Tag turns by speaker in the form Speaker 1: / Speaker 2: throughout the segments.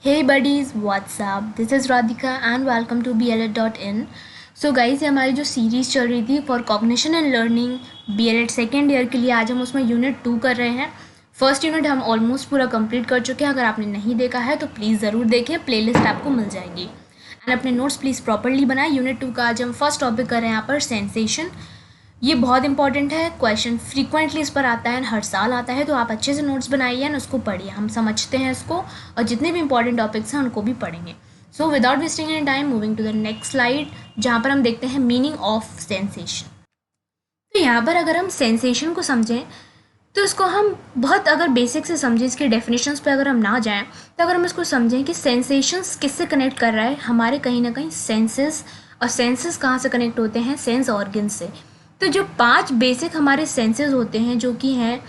Speaker 1: Hey buddies, what's up? This is Radhika and welcome to BLED.in. So guys ये हमारी जो series चल रही थी for cognition and learning BLED second year के लिए आज हम उसमें यूनिट 2 कर रहे हैं। फर्स्ट यूनिट हम ऑलमोस्ट पूरा कंप्लीट कर चुके हैं। अगर आपने नहीं देखा है तो प्लीज़ ज़रूर देखें, प्लेलिस्ट आपको मिल जाएगी। एंड अपने नोट्स प्लीज़ प्रॉपरली बनाएं। यूनिट 2 का आज हम फर्स्ट टॉपिक कर रहे हैं यहाँ पर सेंसेशन। ये बहुत इंपॉर्टेंट है, क्वेश्चन फ्रीक्वेंटली इस पर आता है, हर साल आता है, तो आप अच्छे से नोट्स बनाइए और उसको पढ़िए। हम समझते हैं इसको और जितने भी इंपॉर्टेंट टॉपिक्स हैं उनको भी पढ़ेंगे। So without wasting any time moving to the next slide, जहाँ पर हम देखते हैं मीनिंग ऑफ सेंसेशन। तो यहाँ पर अगर हम सेंसेशन को समझें तो इसको हम बहुत अगर बेसिक से समझें, इसके डेफिनेशंस पे अगर हम ना जाएं, तो अगर हम इसको समझें कि सेंसेशंस किससे कनेक्ट कर रहा है, हमारे कहीं ना कहीं सेंसेस, और सेंसेस कहाँ से कनेक्ट होते हैं, सेंस ऑर्गन से। तो जो 5 बेसिक हमारे सेंसेस होते हैं जो कि हैं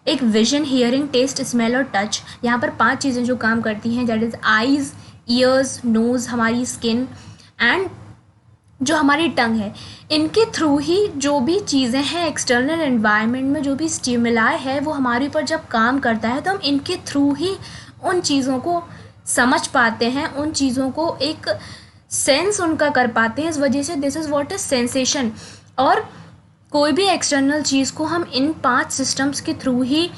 Speaker 1: एक विजन, हियरिंग, टेस्ट, स्मेल और टच। यहाँ पर 5 चीज़ें जो काम करती हैं, that is eyes, ears, nose, हमारी स्किन एंड जो हमारी टंग है। इनके थ्रू ही जो भी चीज़ें हैं एक्सटर्नल एनवायरनमेंट में, जो भी स्टिमुलाई है वो हमारे ऊपर जब काम करता है तो हम इनके थ्रू ही उन चीज़ों को समझ पाते हैं, उन चीज़ों को एक सेंस उनका कर पाते हैं। इस वजह से this is what is sensation. और कोई भी एक्सटर्नल चीज़ को हम इन 5 सिस्टम्स के थ्रू ही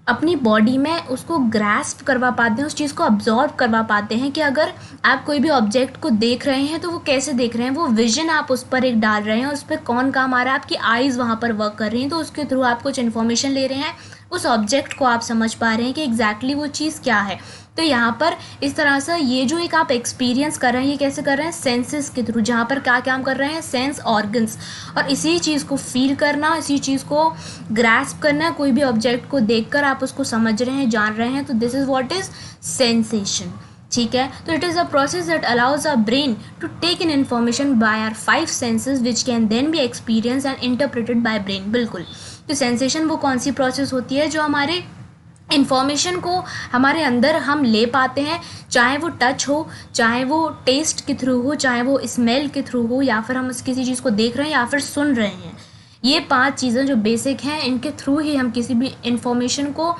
Speaker 1: अपनी बॉडी में उसको ग्रास्प करवा पाते हैं, उस चीज़ को अब्जॉर्ब करवा पाते हैं। कि अगर आप कोई भी ऑब्जेक्ट को देख रहे हैं तो वो कैसे देख रहे हैं, वो विजन आप उस पर एक डाल रहे हैं, उस पर कौन काम आ रहा है, आपकी आइज़ वहाँ पर वर्क कर रही हैं, तो उसके थ्रू आप कुछ इन्फॉर्मेशन ले रहे हैं, उस ऑब्जेक्ट को आप समझ पा रहे हैं कि एग्जैक्टली वो चीज़ क्या है। तो यहाँ पर इस तरह से ये जो एक आप एक्सपीरियंस कर रहे हैं, ये कैसे कर रहे हैं, सेंसेस के थ्रू, जहाँ पर क्या काम कर रहे हैं, सेंस ऑर्गन्स। और इसी चीज़ को फील करना, इसी चीज़ को ग्रैस्प करना, कोई भी ऑब्जेक्ट को देखकर आप उसको समझ रहे हैं, जान रहे हैं, तो this is what is sensation. ठीक है, तो it is a process that allows our brain to take in information by our 5 senses which can then be experience and interpreted by brain. बिल्कुल, तो सेंसेशन वो कौन सी प्रोसेस होती है जो हमारे इन्फॉर्मेशन को हमारे अंदर हम ले पाते हैं, चाहे वो टच हो, चाहे वो टेस्ट के थ्रू हो, चाहे वो स्मेल के थ्रू हो, या फिर हम किसी चीज़ को देख रहे हैं या फिर सुन रहे हैं। ये 5 चीज़ें जो बेसिक हैं, इनके थ्रू ही हम किसी भी इन्फॉर्मेशन को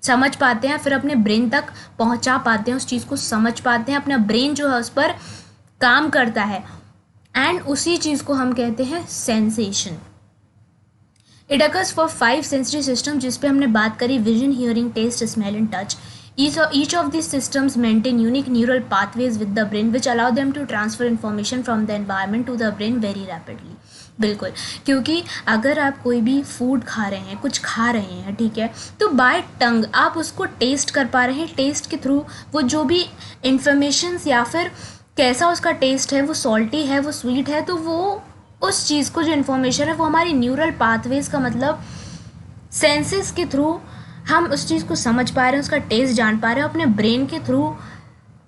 Speaker 1: समझ पाते हैं, फिर अपने ब्रेन तक पहुंचा पाते हैं, उस चीज़ को समझ पाते हैं, अपना ब्रेन जो है उस पर काम करता है, एंड उसी चीज़ को हम कहते हैं sensation. It occurs for 5 sensory system, जिस पे हमने बात करी, vision, hearing, taste, smell and touch. Each of these systems maintain unique neural pathways with the brain which allow them to transfer information from the environment to the brain very rapidly. बिल्कुल, क्योंकि अगर आप कोई भी food खा रहे हैं, कुछ खा रहे हैं, ठीक है, तो बाय टंग आप उसको टेस्ट कर पा रहे हैं। टेस्ट के थ्रू वो जो भी इंफॉर्मेशंस या फिर कैसा उसका टेस्ट है, वो सॉल्टी है, वो स्वीट है, तो वो उस चीज़ को जो इन्फॉर्मेशन है वो हमारी न्यूरल पाथवेज का मतलब सेंसेस के थ्रू हम उस चीज़ को समझ पा रहे हैं, उसका टेस्ट जान पा रहे हैं अपने ब्रेन के थ्रू।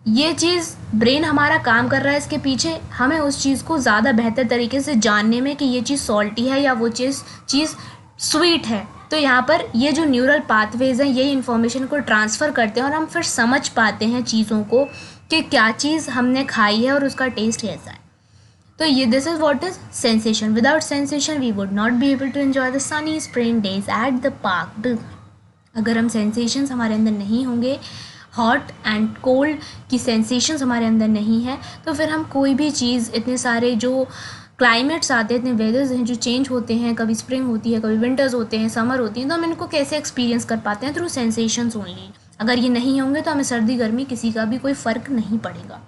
Speaker 1: ये चीज़ ब्रेन हमारा काम कर रहा है इसके पीछे, हमें उस चीज़ को ज़्यादा बेहतर तरीके से जानने में कि ये चीज़ सॉल्टी है या वो चीज़ स्वीट है। तो यहाँ पर ये जो न्यूरल पाथवेज हैं ये इन्फॉर्मेशन को ट्रांसफ़र करते हैं और हम फिर समझ पाते हैं चीज़ों को कि क्या चीज़ हमने खाई है और उसका टेस्ट कैसा है। तो ये this is what is sensation. Without sensation we would not be able to enjoy the sunny spring days at the park. अगर हम सेंसेशंस हमारे अंदर नहीं होंगे, हॉट एंड कोल्ड की सेंसेशंस हमारे अंदर नहीं है, तो फिर हम कोई भी चीज़, इतने सारे जो क्लाइमेट्स आते हैं, इतने वेदर्स हैं जो चेंज होते हैं, कभी स्प्रिंग होती है, कभी विंटर्स होते हैं, समर होती हैं, तो हम इनको कैसे एक्सपीरियंस कर पाते हैं, थ्रू सेंसेशंस ओनली। अगर ये नहीं होंगे तो हमें सर्दी गर्मी किसी का भी कोई फ़र्क नहीं पड़ेगा।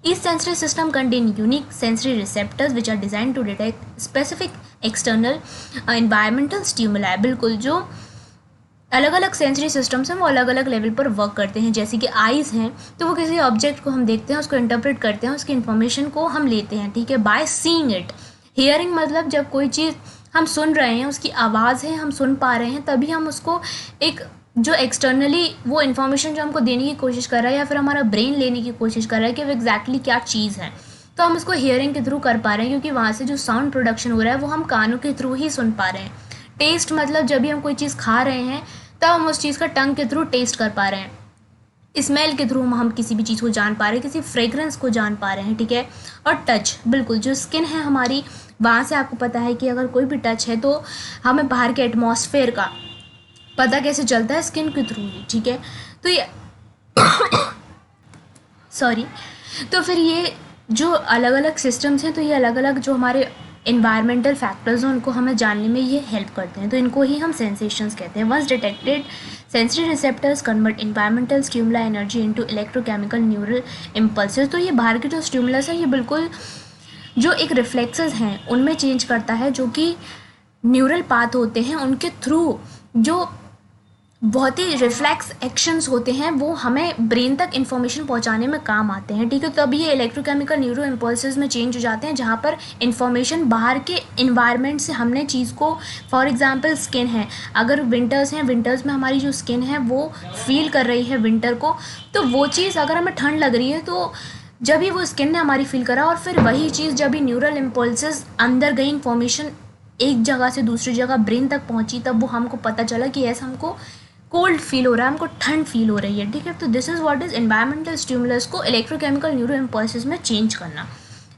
Speaker 1: Each sensory system contain unique sensory receptors which are designed to detect specific external environmental stimuli। बिल्कुल, जो अलग अलग सेंसरी सिस्टम्स हैं वो अलग अलग लेवल पर वर्क करते हैं। जैसे कि आइज़ हैं तो वो किसी ऑब्जेक्ट को हम देखते हैं, उसको इंटरप्रेट करते हैं, उसकी इन्फॉर्मेशन को हम लेते हैं, ठीक है, बाय सीइंग इट। हियरिंग मतलब जब कोई चीज़ हम सुन रहे हैं, उसकी आवाज़ है, हम सुन पा रहे हैं, तभी हम उसको एक जो एक्सटर्नली वो इन्फॉर्मेशन जो हमको देने की कोशिश कर रहा है या फिर हमारा ब्रेन लेने की कोशिश कर रहा है कि वो एग्जैक्टली क्या चीज़ है, तो हम उसको हियरिंग के थ्रू कर पा रहे हैं, क्योंकि वहाँ से जो साउंड प्रोडक्शन हो रहा है वो हम कानों के थ्रू ही सुन पा रहे हैं। टेस्ट मतलब जब भी हम कोई चीज़ खा रहे हैं तब हम उस चीज़ का टंग के थ्रू टेस्ट कर पा रहे हैं। स्मेल के थ्रू हम किसी भी चीज़ को जान पा रहे हैं, किसी फ्रेगरेंस को जान पा रहे हैं, ठीक है। और टच, बिल्कुल, जो स्किन है हमारी, वहाँ से आपको पता है कि अगर कोई भी टच है तो हमें बाहर के एटमॉस्फेयर का पता कैसे चलता है, स्किन के थ्रू ही, ठीक है। तो ये सॉरी। तो फिर ये जो अलग अलग सिस्टम्स हैं, तो ये अलग अलग जो हमारे इन्वायरमेंटल फैक्टर्स हैं उनको हमें जानने में ये हेल्प करते हैं, तो इनको ही हम सेंसेशंस कहते हैं। Once detected, sensory receptors convert environmental stimuli energy into electrochemical neural impulses. तो ये बाहर के जो स्टिमुलस है ये बिल्कुल जो एक रिफ्लेक्सेस हैं उनमें चेंज करता है, जो कि न्यूरल पाथ होते हैं उनके थ्रू जो बहुत ही रिफ्लेक्स एक्शंस होते हैं वो हमें ब्रेन तक इन्फॉर्मेशन पहुंचाने में काम आते हैं, ठीक है। तो अभी ये इलेक्ट्रोकेमिकल न्यूरो इम्पल्सेस में चेंज हो जाते हैं, जहाँ पर इन्फॉर्मेशन बाहर के इन्वायरमेंट से हमने चीज़ को, फॉर एग्जांपल स्किन है, अगर विंटर्स हैं, विंटर्स में हमारी जो स्किन है वो फील कर रही है विंटर को, तो वो चीज़ अगर हमें ठंड लग रही है तो जब ही वो स्किन ने हमारी फील करा, और फिर वही चीज़ जब भी न्यूरल इम्पल्सेस अंदर गई, इन्फॉर्मेशन एक जगह से दूसरी जगह ब्रेन तक पहुंची, तब वो हमको पता चला कि ऐसा हमको कोल्ड फील हो रहा है, हमको ठंड फील हो रही है, ठीक है। तो this is what is environmental stimulus को इलेक्ट्रोकेमिकल न्यूरो इम्पल्सेस में चेंज करना।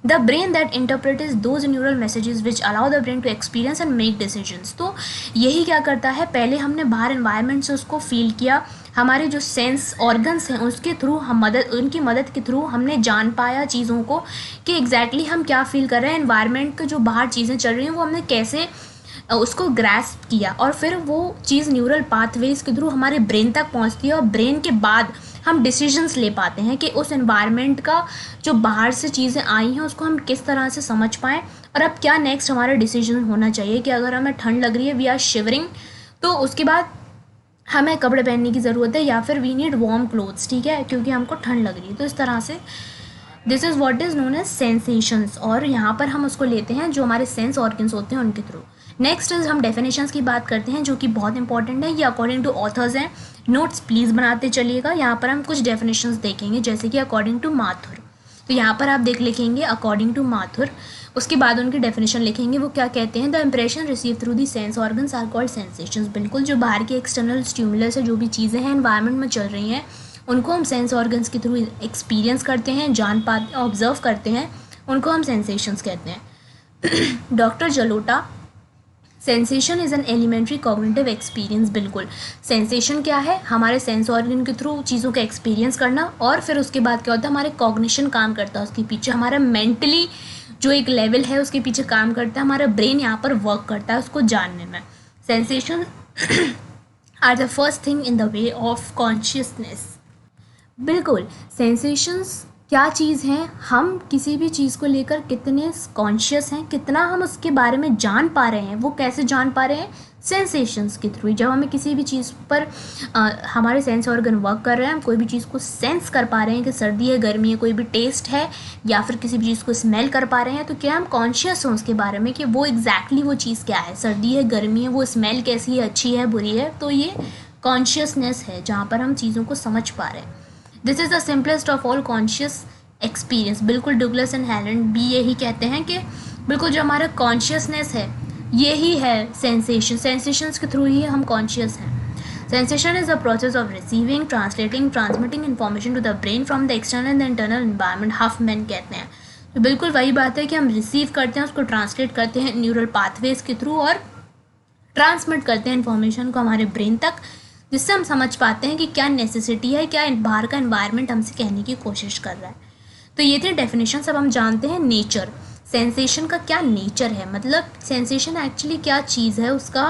Speaker 1: The brain that interprets those neural messages which allow the brain to experience and make decisions. तो यही क्या करता है, पहले हमने बाहर एनवायरनमेंट से उसको फील किया, हमारे जो सेंस ऑर्गन्स हैं उसके थ्रू हम उनकी मदद के थ्रू हमने जान पाया चीज़ों को कि एग्जैक्टली हम क्या फील कर रहे हैं, एनवायरनमेंट के जो बाहर चीज़ें चल रही हैं वो हमने कैसे उसको ग्रैस्प किया, और फिर वो चीज़ न्यूरल पाथवेज के थ्रू हमारे ब्रेन तक पहुंचती है, और ब्रेन के बाद हम डिसीजंस ले पाते हैं कि उस एनवायरनमेंट का जो बाहर से चीज़ें आई हैं उसको हम किस तरह से समझ पाएँ, और अब क्या नेक्स्ट हमारा डिसीजन होना चाहिए कि अगर हमें ठंड लग रही है, वी आर शिवरिंग, तो उसके बाद हमें कपड़े पहनने की ज़रूरत है, या फिर वी नीड वार्म क्लोथ्स, ठीक है, क्योंकि हमको ठंड लग रही है। तो इस तरह से this is what is known as sensations, और यहाँ पर हम उसको लेते हैं जो हमारे सेंस ऑर्गन्स होते हैं उनके थ्रू। नेक्स्ट इज हम डेफिनेशंस की बात करते हैं, जो कि बहुत इंपॉर्टेंट है, ये अकॉर्डिंग टू ऑथर्स हैं, नोट्स प्लीज़ बनाते चलिएगा। यहाँ पर हम कुछ डेफिनेशंस देखेंगे, जैसे कि अकॉर्डिंग टू माथुर, तो यहाँ पर आप देख लिखेंगे अकॉर्डिंग टू माथुर, उसके बाद उनकी डेफिनेशन लिखेंगे, वो क्या कहते हैं। The impression receive through the sense organs are called sensations. बिल्कुल जो बाहर के एक्सटर्नल स्टिमुलस है, जो भी चीज़ें हैं एनवायरनमेंट में चल रही हैं, उनको हम सेंस ऑर्गन्स के थ्रू एक्सपीरियंस करते हैं, जान पाते, ऑब्जर्व करते हैं, उनको हम सेंसेशंस कहते हैं। Doctor Jalota, sensation is an elementary cognitive experience. बिल्कुल सेंसेशन क्या है, हमारे सेंस ऑर्गन के थ्रू चीज़ों का एक्सपीरियंस करना, और फिर उसके बाद क्या होता है, हमारे कॉग्निशन काम करता है उसके पीछे, हमारा मेंटली जो एक लेवल है उसके पीछे काम करता है, हमारा ब्रेन यहाँ पर वर्क करता है उसको जानने में। Sensation are the first thing in the way of consciousness. बिल्कुल सेंसेशंस क्या चीज़ हैं, हम किसी भी चीज़ को लेकर कितने कॉन्शियस हैं, कितना हम उसके बारे में जान पा रहे हैं, वो कैसे जान पा रहे हैं, सेंसेशंस के थ्रू। जब हमें किसी भी चीज़ पर हमारे सेंस ऑर्गन वर्क कर रहे हैं, हम कोई भी चीज़ को सेंस कर पा रहे हैं कि सर्दी है, गर्मी है, कोई भी टेस्ट है, या फिर किसी भी चीज़ को स्मेल कर पा रहे हैं, तो क्या हम कॉन्शियस हैं उसके बारे में कि वो एग्जैक्टली वो चीज़ क्या है, सर्दी है, गर्मी है, वो स्मेल कैसी है, अच्छी है, बुरी है। तो ये कॉन्शियसनेस है जहाँ पर हम चीज़ों को समझ पा रहे हैं। This is the simplest of all conscious experience. बिल्कुल डुगलस एंड हैलेंड भी यही कहते हैं कि बिल्कुल जो हमारा कॉन्शियसनेस है यही है सेंसेशन, सेंसेशंस के थ्रू ही हम कॉन्शियस हैं। Sensation is the process of receiving, translating, transmitting information to the brain from the external and the internal environment. Huffman कहते हैं, तो बिल्कुल वही बात है कि हम रिसीव करते हैं, उसको ट्रांसलेट करते हैं न्यूरल पाथवेज के थ्रू, और ट्रांसमिट करते हैं इन्फॉर्मेशन को हमारे ब्रेन तक, जिससे हम समझ पाते हैं कि क्या नेसेसिटी है, क्या बाहर का एनवायरनमेंट हमसे कहने की कोशिश कर रहा है। तो ये थे डेफिनेशन। अब हम जानते हैं नेचर, सेंसेशन का क्या नेचर है, मतलब सेंसेशन एक्चुअली क्या चीज़ है, उसका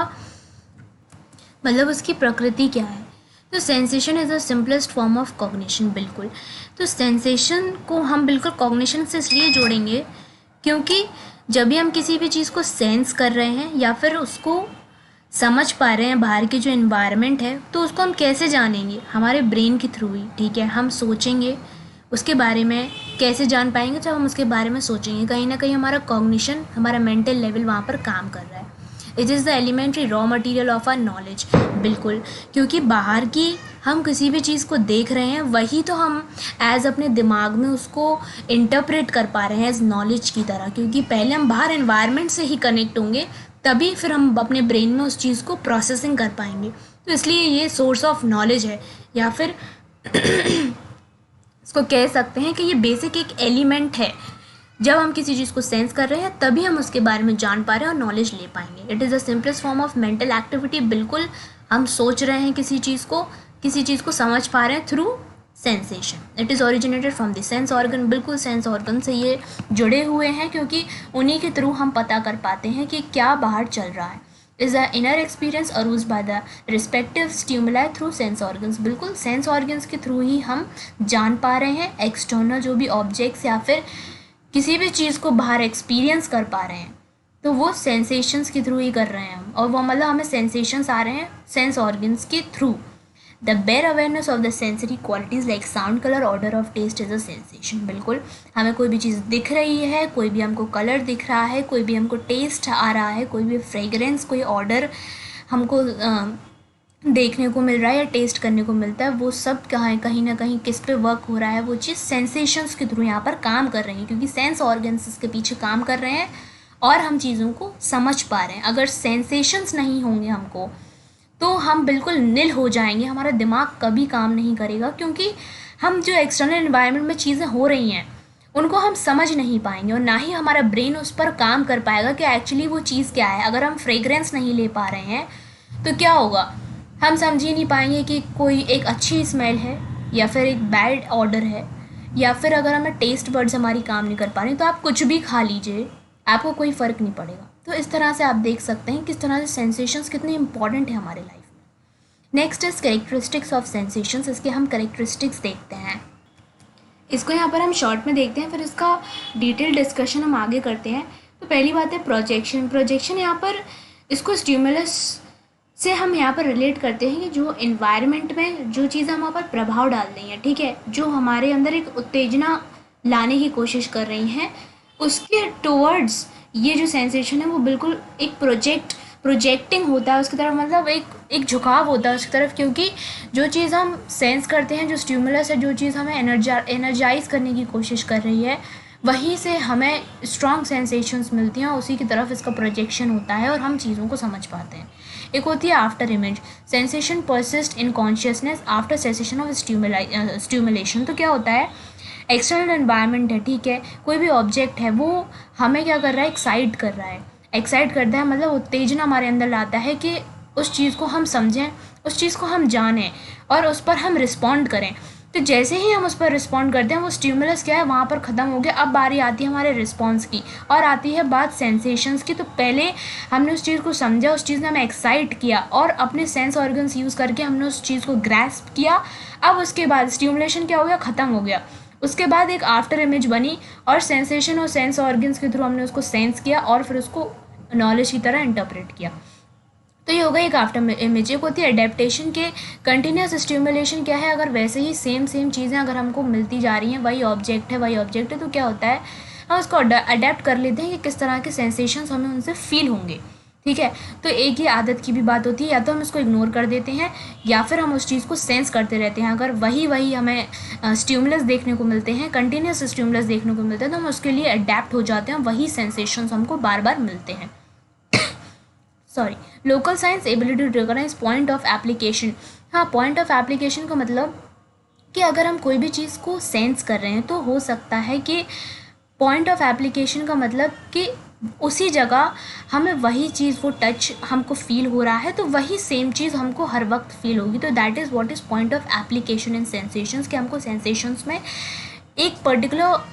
Speaker 1: मतलब उसकी प्रकृति क्या है। तो sensation is the simplest form of cognition. बिल्कुल, तो सेंसेशन को हम बिल्कुल कॉग्निशन से इसलिए जोड़ेंगे क्योंकि जब भी हम किसी भी चीज़ को सेंस कर रहे हैं या फिर उसको समझ पा रहे हैं बाहर की जो एनवायरनमेंट है, तो उसको हम कैसे जानेंगे, हमारे ब्रेन के थ्रू ही, ठीक है। हम सोचेंगे उसके बारे में, कैसे जान पाएंगे, जब हम उसके बारे में सोचेंगे, कहीं ना कहीं हमारा कॉग्निशन, हमारा मेंटल लेवल वहाँ पर काम कर रहा है। It is the elementary raw material of our knowledge. बिल्कुल, क्योंकि बाहर की हम किसी भी चीज़ को देख रहे हैं, वही तो हम एज अपने दिमाग में उसको इंटरप्रेट कर पा रहे हैं एज नॉलेज की तरह, क्योंकि पहले हम बाहर एनवायरनमेंट से ही कनेक्ट होंगे, तभी फिर हम अपने ब्रेन में उस चीज़ को प्रोसेसिंग कर पाएंगे। तो इसलिए ये सोर्स ऑफ नॉलेज है, या फिर इसको कह सकते हैं कि ये बेसिक एक एलिमेंट है। जब हम किसी चीज़ को सेंस कर रहे हैं तभी हम उसके बारे में जान पा रहे हैं और नॉलेज ले पाएंगे। It is the simplest form of mental activity. बिल्कुल हम सोच रहे हैं किसी चीज़ को समझ पा रहे हैं through sensation. It is originated from the sense organ. बिल्कुल सेंस ऑर्गन से ये जुड़े हुए हैं, क्योंकि उन्हीं के थ्रू हम पता कर पाते हैं कि क्या बाहर चल रहा है। Is the inner experience aroused by the respective stimuli through sense organs. बिल्कुल सेंस ऑर्गन्स के थ्रू ही हम जान पा रहे हैं एक्सटर्नल जो भी ऑब्जेक्ट्स या फिर किसी भी चीज़ को बाहर एक्सपीरियंस कर पा रहे हैं, तो वो सेंसेशंस के थ्रू ही कर रहे हैं हम, और वो मतलब हमें सेंसेशंस आ रहे हैं सेंस ऑर्गन्स के through. The bare awareness of the sensory qualities like sound, colour, odour of taste is a sensation. बिल्कुल हमें कोई भी चीज़ दिख रही है, कोई भी हमको कलर दिख रहा है, कोई भी हमको टेस्ट आ रहा है, कोई भी फ्रेगरेंस, कोई ऑर्डर हमको देखने को मिल रहा है या टेस्ट करने को मिलता है, वो सब कहीं ना कहीं किस पे वर्क हो रहा है, वो चीज़ सेंसेशंस के थ्रू यहाँ पर काम कर रही है, क्योंकि सेंस ऑर्गन्स इसके पीछे काम कर रहे हैं और हम चीज़ों को समझ पा रहे हैं। अगर सेंसेशंस नहीं होंगे हमको, तो हम बिल्कुल निल हो जाएंगे, हमारा दिमाग कभी काम नहीं करेगा, क्योंकि हम जो एक्सटर्नल एनवायरनमेंट में चीज़ें हो रही हैं उनको हम समझ नहीं पाएंगे, और ना ही हमारा ब्रेन उस पर काम कर पाएगा कि एक्चुअली वो चीज़ क्या है। अगर हम फ्रेगरेंस नहीं ले पा रहे हैं तो क्या होगा, हम समझ ही नहीं पाएंगे कि कोई एक अच्छी स्मेल है या फिर एक बैड ऑर्डर है, या फिर अगर हमें टेस्ट बर्ड्स हमारी काम नहीं कर पा रही तो आप कुछ भी खा लीजिए, आपको कोई फ़र्क नहीं पड़ेगा। तो इस तरह से आप देख सकते हैं किस तरह से सेंसेशंस कितने इंपॉर्टेंट है हमारे लाइफ में। Next is characteristics of sensations. इसके हम कैरेक्टरिस्टिक्स देखते हैं, इसको यहाँ पर हम शॉर्ट में देखते हैं, फिर इसका डिटेल डिस्कशन हम आगे करते हैं। तो पहली बात है प्रोजेक्शन। प्रोजेक्शन यहाँ पर इसको स्टिमुलस से हम यहाँ पर रिलेट करते हैं कि जो इन्वायरमेंट में जो चीज़ें हम वहाँ पर प्रभाव डाल रही हैं, ठीक है, जो हमारे अंदर एक उत्तेजना लाने की कोशिश कर रही हैं, उसके टुवर्ड्स ये जो सेंसेशन है वो बिल्कुल एक प्रोजेक्टिंग होता है उसकी तरफ, मतलब एक झुकाव होता है उसकी तरफ, क्योंकि जो चीज़ हम सेंस करते हैं, जो स्टिमुलस है, जो चीज़ हमें एनर्जाइज करने की कोशिश कर रही है, वहीं से हमें स्ट्रॉन्ग सेंसेशंस मिलती हैं, उसी की तरफ इसका प्रोजेक्शन होता है और हम चीज़ों को समझ पाते हैं। एक होती है after image. Sensation persist in consciousness after cessation of stimulation. तो क्या होता है, एक्सटर्नल एनवायरनमेंट है, ठीक है, कोई भी ऑब्जेक्ट है, वो हमें क्या कर रहा है, एक्साइट कर रहा है। एक्साइट करता है मतलब उत्तेजना हमारे अंदर लाता है कि उस चीज़ को हम समझें, उस चीज़ को हम जानें और उस पर हम रिस्पॉन्ड करें। तो जैसे ही हम उस पर रिस्पॉन्ड करते हैं, वो स्टिमुलस क्या है वहाँ पर ख़त्म हो गया, अब बारी आती है हमारे रिस्पॉन्स की, और आती है बात सेंसेशंस की। तो पहले हमने उस चीज़ को समझा, उस चीज़ ने हमें एक्साइट किया और अपने सेंस ऑर्गन्स यूज़ करके हमने उस चीज़ को ग्रैस्प किया। अब उसके बाद स्टिमुलेशन क्या हो गया, ख़त्म हो गया, उसके बाद एक आफ्टर इमेज बनी और सेंसेशन और सेंस ऑर्गन्स के थ्रू हमने उसको सेंस किया और फिर उसको नॉलेज की तरह इंटरप्रेट किया। तो ये हो गई एक आफ्टर इमेज। एक होती है अडेप्टेशन के कंटिन्यूस स्टिमुलेशन क्या है, अगर वैसे ही सेम चीज़ें अगर हमको मिलती जा रही हैं, वही ऑब्जेक्ट है, तो क्या होता है, हम उसको अडेप्ट कर लेते हैं कि किस तरह के सेंसेशंस हमें उनसे फील होंगे, ठीक है। तो एक ही आदत की भी बात होती है, या तो हम इसको इग्नोर कर देते हैं या फिर हम उस चीज़ को सेंस करते रहते हैं। अगर वही हमें स्टिमुलस देखने को मिलते हैं, कंटिन्यूस स्टिमुलस देखने को मिलते हैं, तो हम उसके लिए अडेप्ट हो जाते हैं, वही सेंसेशंस हमको बार बार मिलते हैं। Local signs ability to recognize point of application. हाँ, पॉइंट ऑफ एप्लीकेशन का मतलब कि अगर हम कोई भी चीज़ को सेंस कर रहे हैं तो हो सकता है कि पॉइंट ऑफ एप्लीकेशन का मतलब कि उसी जगह हमें वही चीज़, वो टच हमको फील हो रहा है, तो वही सेम चीज़ हमको हर वक्त फील होगी। तो that is what is point of application in sensations, कि हमको सेंसेशंस में एक पर्टिकुलर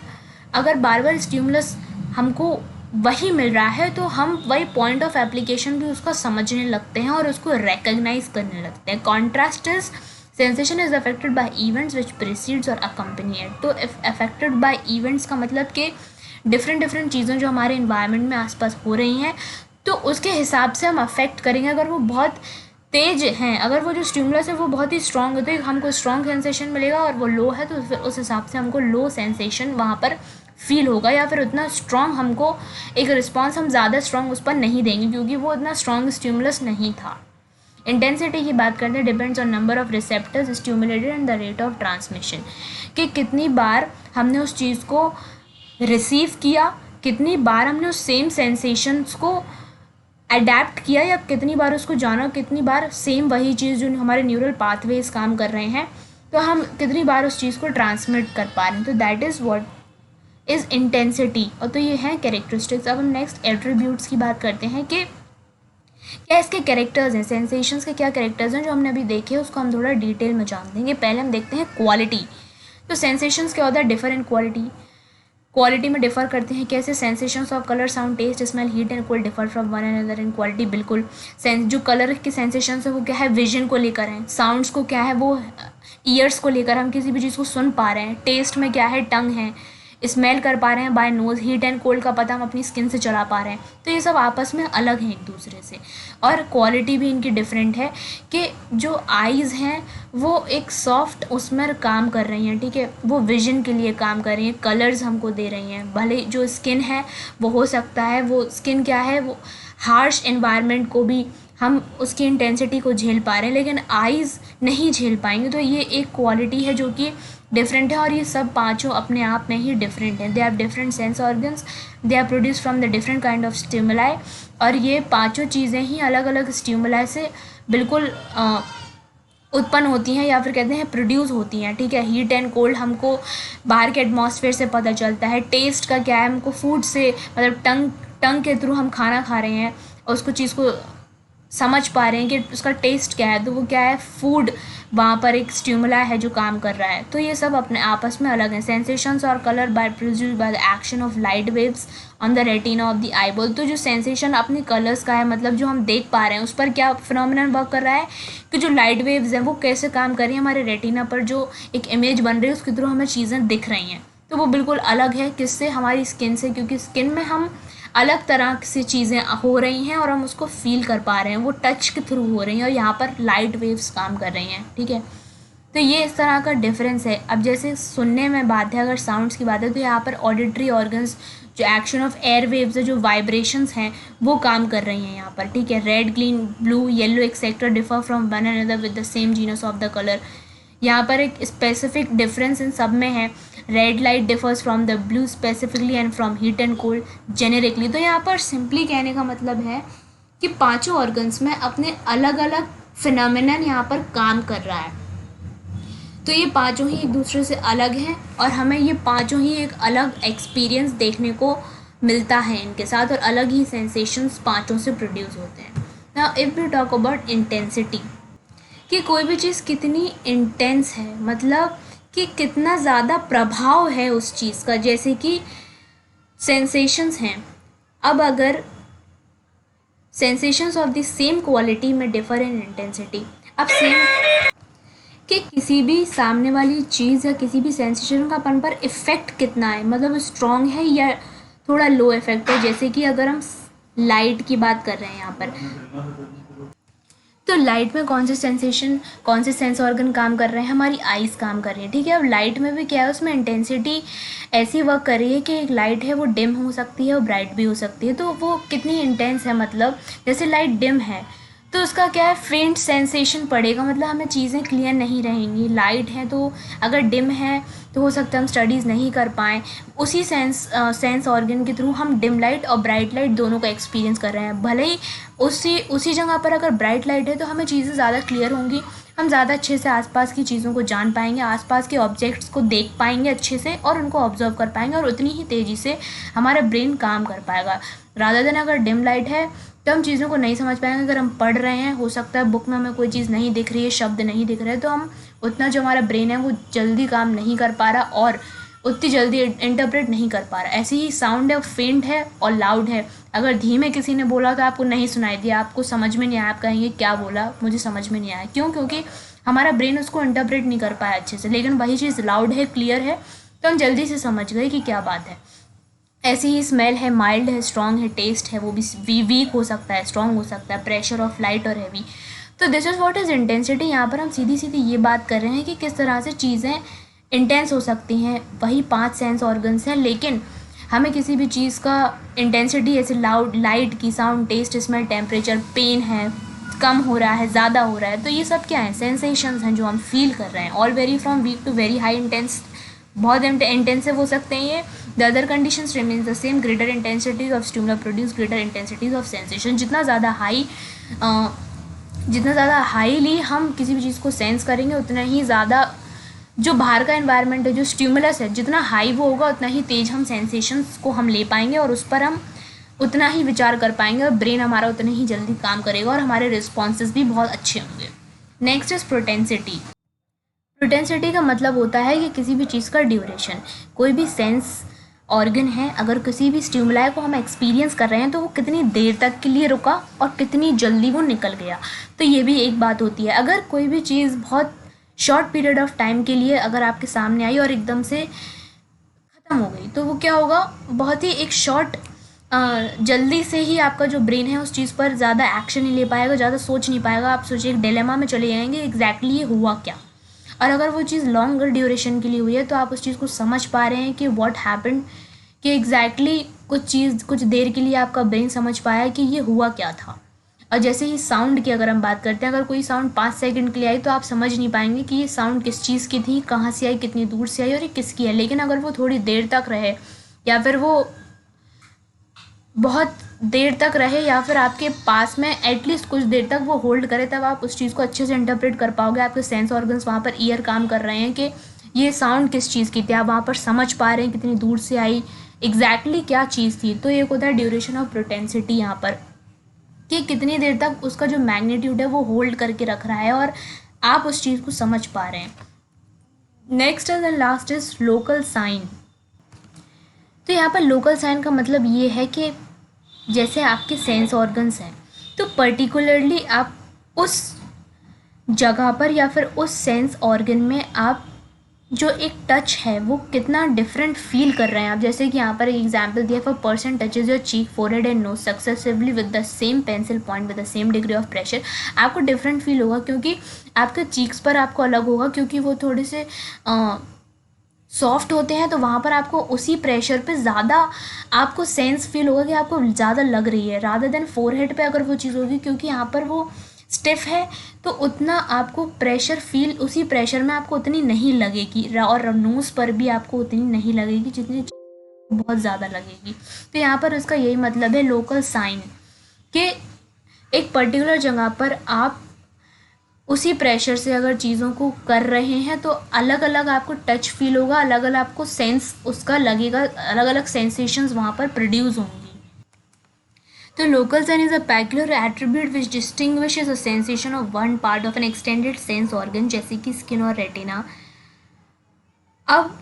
Speaker 1: अगर बार बार स्टिमुलस हमको वही मिल रहा है तो हम वही पॉइंट ऑफ एप्लीकेशन भी उसका समझने लगते हैं और उसको रिकग्नाइज करने लगते हैं। Contrast is sensation is affected by events which precedes और अकम्पनी इट। तो अफेक्टेड बाय इवेंट्स का मतलब कि डिफरेंट चीज़ें जो हमारे इन्वायरमेंट में आसपास हो रही हैं, तो उसके हिसाब से हम अफेक्ट करेंगे। अगर वो बहुत तेज हैं, अगर वो जो स्टिमुलस है वो बहुत ही स्ट्रॉन्ग है, तो हमको स्ट्रॉन्ग सेंसेशन मिलेगा, और वो लो है तो फिर उस हिसाब से हमको लो सेंसेशन वहाँ पर फील होगा, या फिर उतना स्ट्रॉन्ग हमको एक रिस्पॉन्स हम ज़्यादा स्ट्रॉन्ग उस पर नहीं देंगे क्योंकि वो उतना स्ट्रॉन्ग स्टिमुलस नहीं था। इंटेंसिटी की बात करते हैं, depends on number of receptors stimulated and the rate of transmission, कि कितनी बार हमने उस चीज़ को रिसीव किया, कितनी बार हमने उस सेम सेंसेशंस को अडेप्ट किया, या कितनी बार उसको जाना, कितनी बार सेम वही चीज़ जो हमारे न्यूरल पाथवेज काम कर रहे हैं, तो हम कितनी बार उस चीज़ को ट्रांसमिट कर पा रहे हैं। तो that is what is intensity. और तो ये है कैरेक्टरिस्टिक्स। अब हम नेक्स्ट एट्रीब्यूट्स की बात करते हैं कि क्या इसके कैरेक्टर्स हैं, सेंसेशंस के क्या कैरेक्टर्स हैं जो हमने अभी देखे, उसको हम थोड़ा डिटेल में जान देंगे। पहले हम देखते हैं क्वालिटी। तो सेंसेशंस क्या होता है, डिफर इन क्वालिटी। क्वालिटी में डिफर करते हैं कैसे, sensations of colour, sound, taste, smell, heat and cold differ from one another in quality. बिल्कुल सेंस जो कलर के सेंसेशंस है वो क्या है, विजन को लेकर है। साउंड्स को क्या है, वो ईयर्स को लेकर, हम किसी भी चीज़ को सुन पा रहे हैं। टेस्ट में क्या है, टंग है। स्मेल कर पा रहे हैं by nose. Heat and cold का पता हम अपनी स्किन से चला पा रहे हैं। तो ये सब आपस में अलग हैं एक दूसरे से। और क्वालिटी भी इनकी डिफरेंट है कि जो आइज़ हैं वो एक सॉफ्ट उसमें काम कर रही हैं, ठीक है, वो विजन के लिए काम कर रही हैं, कलर्स हमको दे रही हैं। भले जो स्किन है वो हो सकता है, वो स्किन क्या है, वो हार्श एनवायरनमेंट को भी हम उसकी इंटेंसिटी को झेल पा रहे हैं, लेकिन आइज़ नहीं झेल पाएंगे। तो ये एक क्वालिटी है जो कि डिफरेंट है। और ये सब पांचों अपने आप में ही डिफरेंट हैं। They have different sense organs, they are produce from the different kind of stimuli. और ये पांचों चीज़ें ही अलग अलग स्टिमुलाई से बिल्कुल उत्पन्न होती हैं, या फिर कहते हैं प्रोड्यूस होती हैं, ठीक है। हीट एंड कोल्ड हमको बाहर के एटमॉस्फेयर से पता चलता है। टेस्ट का क्या है, हमको फूड से, मतलब टंग के थ्रू हम खाना खा रहे हैं और उसको चीज़ को समझ पा रहे हैं कि उसका टेस्ट क्या है, तो वो क्या है, फूड वहाँ पर एक स्टिमुला है जो काम कर रहा है। तो ये सब अपने आपस में अलग हैं। सेंसेशंस और colour by produced by the action of light waves on the retina of the eyeball. तो जो सेंसेशन अपने कलर्स का है, मतलब जो हम देख पा रहे हैं, उस पर क्या फिनोमिनन वर्क कर रहा है कि जो लाइट वेव्स हैं वो कैसे काम कर रही हैं हमारे रेटिना पर, जो एक इमेज बन रही है उसके थ्रू हमें चीज़ें दिख रही हैं। तो वो बिल्कुल अलग है किससे, हमारी स्किन से, क्योंकि स्किन में हम अलग तरह से चीज़ें हो रही हैं और हम उसको फील कर पा रहे हैं, वो टच के थ्रू हो रही हैं, और यहाँ पर लाइट वेव्स काम कर रही हैं, ठीक है। तो ये इस तरह का डिफरेंस है। अब जैसे सुनने में बात है, अगर साउंड्स की बात है, तो यहाँ पर ऑडिटरी ऑर्गन्स, जो एक्शन ऑफ एयर वेव्स है, जो वाइब्रेशंस हैं वो काम कर रही हैं यहाँ पर, ठीक है। Red, green, blue, yellow etcetera differ from one another with the same genus of the colour. यहाँ पर एक स्पेसिफिक डिफरेंस इन सब में है। Red light differs from the blue specifically and from heat and cold generically. तो यहाँ पर simply कहने का मतलब है कि पांचों ऑर्गन्स में अपने अलग अलग फिनोमिनन यहाँ पर काम कर रहा है। तो ये पांचों ही एक दूसरे से अलग हैं और हमें ये पांचों ही एक अलग एक्सपीरियंस देखने को मिलता है इनके साथ, और अलग ही सेंसेशंस पांचों से प्रोड्यूस होते हैं। Now if we talk about intensity, कि कोई भी चीज़ कितनी इंटेंस है, मतलब कि कितना ज़्यादा प्रभाव है उस चीज़ का, जैसे कि सेंसेशंस हैं। अब अगर sensations of the same quality में डिफर इन इंटेंसिटी, अब सेम कि किसी भी सामने वाली चीज़ या किसी भी सेंसेशन का अपन पर इफ़ेक्ट कितना है, मतलब स्ट्रॉन्ग है या थोड़ा लो इफेक्ट है। जैसे कि अगर हम लाइट की बात कर रहे हैं यहाँ पर, तो लाइट में कौन से सेंसेशन, कौन से सेंस ऑर्गन काम कर रहे हैं, हमारी आइज़ काम कर रही है, ठीक है। अब लाइट में भी क्या है, उसमें इंटेंसिटी ऐसी वर्क कर रही है कि एक लाइट है वो डिम हो सकती है और ब्राइट भी हो सकती है। तो वो कितनी इंटेंस है, मतलब जैसे लाइट डिम है तो उसका क्या है, फेंट सेंसेशन पड़ेगा, मतलब हमें चीज़ें क्लियर नहीं रहेंगी। लाइट है तो अगर डिम है तो हो सकता है हम स्टडीज़ नहीं कर पाएँ। उसी सेंस ऑर्गन के थ्रू हम डिम लाइट और ब्राइट लाइट दोनों का एक्सपीरियंस कर रहे हैं। भले ही उसी जगह पर अगर ब्राइट लाइट है तो हमें चीज़ें ज़्यादा क्लियर होंगी, हम ज़्यादा अच्छे से आसपास की चीज़ों को जान पाएंगे, आसपास के ऑब्जेक्ट्स को देख पाएंगे अच्छे से और उनको ऑब्जर्व कर पाएंगे, और उतनी ही तेज़ी से हमारा ब्रेन काम कर पाएगा। रादर देन अगर डिम लाइट है तो हम चीज़ों को नहीं समझ पाएंगे। अगर हम पढ़ रहे हैं, हो सकता है बुक में हमें कोई चीज़ नहीं दिख रही है, शब्द नहीं दिख रहे, तो हम उतना जो हमारा ब्रेन है वो जल्दी काम नहीं कर पा रहा और उतनी जल्दी इंटरप्रेट नहीं कर पा रहा। ऐसे ही साउंड है, फेंट है और लाउड है। अगर धीमे किसी ने बोला तो आपको नहीं सुनाई दिया, आपको समझ में नहीं आया, आप कहेंगे क्या बोला, मुझे समझ में नहीं आया। क्यों? क्योंकि हमारा ब्रेन उसको इंटरप्रेट नहीं कर पाया अच्छे से। लेकिन वही चीज़ लाउड है, क्लियर है, तो हम जल्दी से समझ गए कि क्या बात है। ऐसे ही स्मेल है, माइल्ड है, स्ट्रॉन्ग है, टेस्ट है वो भी वीक हो सकता है, स्ट्रॉन्ग हो सकता है, प्रेशर ऑफ लाइट और हैवी। तो this is what is intensity. यहाँ पर हम सीधी सीधी ये बात कर रहे हैं कि किस तरह से चीज़ें इंटेंस हो सकती हैं। वही 5 सेंस ऑर्गन्स हैं, लेकिन हमें किसी भी चीज़ का इंटेंसिटी ऐसे लाउड, लाइट की, sound, taste, smell, temperature, pain है, कम हो रहा है, ज़्यादा हो रहा है, तो ये सब क्या है, सेंसेशंस हैं जो हम फील कर रहे हैं। All vary from weak to very high intense, बहुत इंटेंसिव हो सकते हैं ये। The other conditions remains the same, greater intensities of stimulus produce greater intensities of sensation. जितना ज़्यादा हाईली हम किसी भी चीज़ को सेंस करेंगे, उतना ही ज़्यादा जो बाहर का एनवायरनमेंट है, जो स्टिमुलस है, जितना हाई वो होगा उतना ही तेज़ हम सेंसेशंस को हम ले पाएंगे और उस पर हम उतना ही विचार कर पाएंगे और ब्रेन हमारा उतना ही जल्दी काम करेगा और हमारे रिस्पॉन्सेज भी बहुत अच्छे होंगे। Next is प्रोटेंसिटी। प्रोटेंसिटी का मतलब होता है कि किसी भी चीज़ का ड्यूरेशन। कोई भी सेंस ऑर्गन है, अगर किसी भी स्टिमुलाई को हम एक्सपीरियंस कर रहे हैं तो वो कितनी देर तक के लिए रुका और कितनी जल्दी वो निकल गया, तो ये भी एक बात होती है। अगर कोई भी चीज़ बहुत शॉर्ट पीरियड ऑफ टाइम के लिए अगर आपके सामने आई और एकदम से ख़त्म हो गई, तो वो क्या होगा, बहुत ही एक शॉर्ट जल्दी से ही आपका जो ब्रेन है उस चीज़ पर ज़्यादा एक्शन नहीं ले पाएगा, ज़्यादा सोच नहीं पाएगा। आप सोचिए एक डिलेमा में चले जाएंगे एग्जैक्टली ये हुआ क्या। और अगर वो चीज़ लॉन्गर ड्यूरेशन के लिए हुई है तो आप उस चीज़ को समझ पा रहे हैं कि व्हाट हैपेंड, कि एग्जैक्टली कुछ चीज़ कुछ देर के लिए आपका ब्रेन समझ पाया कि ये हुआ क्या था। और जैसे ही साउंड की अगर हम बात करते हैं, अगर कोई साउंड 5 सेकंड के लिए आई तो आप समझ नहीं पाएंगे कि ये साउंड किस चीज़ की थी, कहाँ से आई, कितनी दूर से आई और ये किसकी है। लेकिन अगर वो थोड़ी देर तक रहे या फिर वो बहुत देर तक रहे या फिर आपके पास में एटलीस्ट कुछ देर तक वो होल्ड करे, तब आप उस चीज़ को अच्छे से इंटरप्रेट कर पाओगे। आपके सेंस ऑर्गन्स वहाँ पर ईयर काम कर रहे हैं कि ये साउंड किस चीज़ की थी, आप वहाँ पर समझ पा रहे हैं कितनी दूर से आई, एग्जैक्टली क्या चीज़ थी। तो एक होता है ड्यूरेशन ऑफ प्रोटेंसिटी यहाँ पर, कि कितनी देर तक उसका जो मैग्नीट्यूड है वो होल्ड करके रख रहा है और आप उस चीज़ को समझ पा रहे हैं। Next and last is local sign. तो यहाँ पर लोकल साइन का मतलब ये है कि जैसे आपके सेंस ऑर्गन्स हैं, तो पर्टिकुलरली आप उस जगह पर या फिर उस सेंस ऑर्गन में आप जो एक टच है वो कितना डिफरेंट फील कर रहे हैं आप। जैसे कि यहाँ पर एक एग्जांपल दिया, for person touches your cheek, forehead and nose successively with the same pencil point with the same degree of pressure, आपको डिफरेंट फील होगा क्योंकि आपके चीक्स पर आपको अलग होगा, क्योंकि वो थोड़े से सॉफ्ट होते हैं, तो वहाँ पर आपको उसी प्रेशर पे ज़्यादा आपको सेंस फील होगा कि आपको ज़्यादा लग रही है, रादर देन फोरहेड पे अगर वो चीज़ होगी, क्योंकि यहाँ पर वो स्टिफ है तो उतना आपको प्रेशर फील, उसी प्रेशर में आपको उतनी नहीं लगेगी और नोज़ पर भी आपको उतनी नहीं लगेगी जितनी बहुत ज़्यादा लगेगी। तो यहाँ पर उसका यही मतलब है लोकल साइन, कि एक पर्टिकुलर जगह पर आप उसी प्रेशर से अगर चीज़ों को कर रहे हैं तो अलग अलग आपको टच फील होगा, अलग अलग आपको सेंस उसका लगेगा, अलग अलग सेंसेशंस वहाँ पर प्रोड्यूस होंगी। तो local sign is a peculiar attribute which distinguishes a sensation of one part of an extended sense organ, जैसे कि स्किन और रेटिना। अब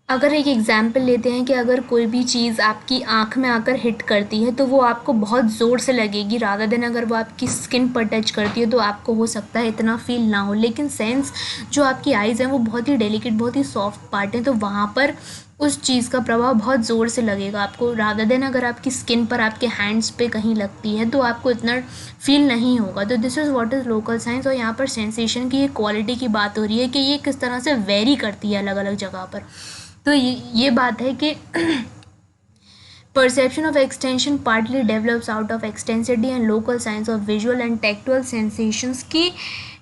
Speaker 1: अगर एक एग्जाम्पल लेते हैं कि अगर कोई भी चीज़ आपकी आँख में आकर हिट करती है तो वो आपको बहुत ज़ोर से लगेगी, रादर देन अगर वो आपकी स्किन पर टच करती है तो आपको हो सकता है इतना फील ना हो। लेकिन सेंस जो आपकी आइज़ हैं वो बहुत ही डेलिकेट, बहुत ही सॉफ्ट पार्ट है, तो वहाँ पर उस चीज़ का प्रभाव बहुत ज़ोर से लगेगा आपको, रादर देन अगर आपकी स्किन पर, आपके हैंड्स पे कहीं लगती है तो आपको इतना फील नहीं होगा। तो this is what is local science. और यहाँ पर सेंसेशन की एक क्वालिटी की बात हो रही है कि ये किस तरह से वेरी करती है अलग अलग जगह पर। तो ये बात है कि perception of extension partly develops out of extensity and local signs of visual and tactile sensations, की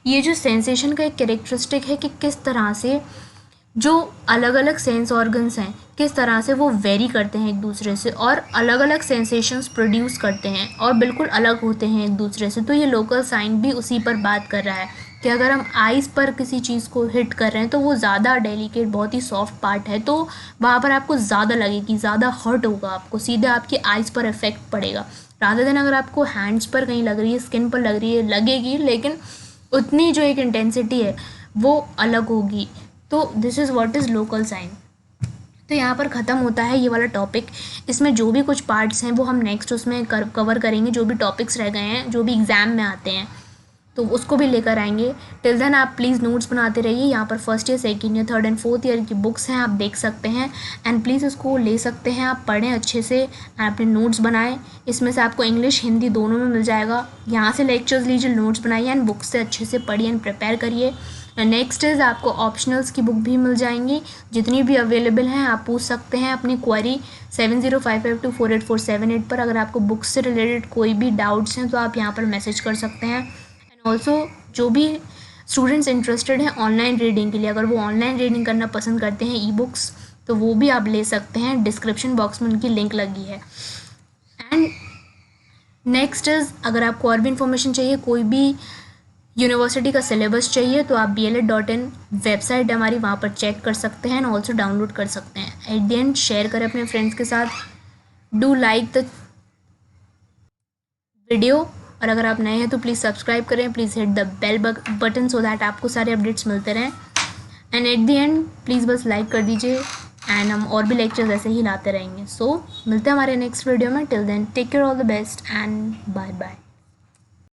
Speaker 1: ये जो सेंसेशन का एक कैरेक्टरिस्टिक है कि किस तरह से जो अलग अलग सेंस ऑर्गन्स हैं किस तरह से वो वेरी करते हैं एक दूसरे से और अलग अलग सेंसेशंस प्रोड्यूस करते हैं और बिल्कुल अलग होते हैं एक दूसरे से। तो ये लोकल साइन भी उसी पर बात कर रहा है कि अगर हम आइज़ पर किसी चीज़ को हिट कर रहे हैं तो वो ज़्यादा डेलिकेट, बहुत ही सॉफ्ट पार्ट है, तो वहाँ पर आपको ज़्यादा लगेगी, ज़्यादा हर्ट होगा, आपको सीधे आपकी आइज़ पर इफेक्ट पड़ेगा, रादर देन अगर आपको हैंड्स पर कहीं लग रही है, स्किन पर लग रही है, लगेगी लेकिन उतनी जो एक इंटेंसिटी है वो अलग होगी। तो this is what is local sign. तो यहाँ पर ख़त्म होता है ये वाला टॉपिक। इसमें जो भी कुछ पार्ट्स हैं वो हम नेक्स्ट उसमें कवर करेंगे, जो भी टॉपिक्स रह गए हैं जो भी एग्ज़ाम में आते हैं तो उसको भी लेकर आएंगे। टिल देन आप प्लीज़ नोट्स बनाते रहिए। यहाँ पर first year, second year, third and fourth year की बुक्स हैं, आप देख सकते हैं एंड प्लीज़ इसको ले सकते हैं, आप पढ़ें अच्छे से एंड अपने नोट्स बनाएं। इसमें से आपको इंग्लिश हिंदी दोनों में मिल जाएगा। यहाँ से लेक्चर्स लीजिए, नोट्स बनाइए एंड बुक्स से अच्छे से पढ़िए एंड प्रिपेयर करिए। नेक्स्ट इज़ आपको ऑप्शनल्स की बुक भी मिल जाएंगी, जितनी भी अवेलेबल हैं आप पूछ सकते हैं अपनी क्वेरी 7055248478 पर। अगर आपको बुक्स से रिलेटेड कोई भी डाउट्स हैं तो आप यहाँ पर मैसेज कर सकते हैं। एंड ऑल्सो जो भी स्टूडेंट्स इंटरेस्टेड हैं ऑनलाइन रीडिंग के लिए, अगर वो ऑनलाइन रीडिंग करना पसंद करते हैं ई बुक्स, तो वो भी आप ले सकते हैं, डिस्क्रिप्शन बॉक्स में उनकी लिंक लगी है। एंड नेक्स्ट इज़ अगर आपको और भी इन्फॉर्मेशन चाहिए, कोई भी यूनिवर्सिटी का सिलेबस चाहिए तो आप BLED.in वेबसाइट हमारी वहाँ पर चेक कर सकते हैं एंड ऑल्सो डाउनलोड कर सकते हैं। एट द एंड शेयर करें अपने फ्रेंड्स के साथ। Do like the video. और अगर आप नए हैं तो प्लीज़ सब्सक्राइब करें, please hit the bell button so that आपको सारे अपडेट्स मिलते रहें। And at the end please बस लाइक कर दीजिए एंड हम और भी लेक्चर्स ऐसे ही लाते रहेंगे। सो मिलते हैं हमारे नेक्स्ट वीडियो में। Till then take care, all the best and bye bye.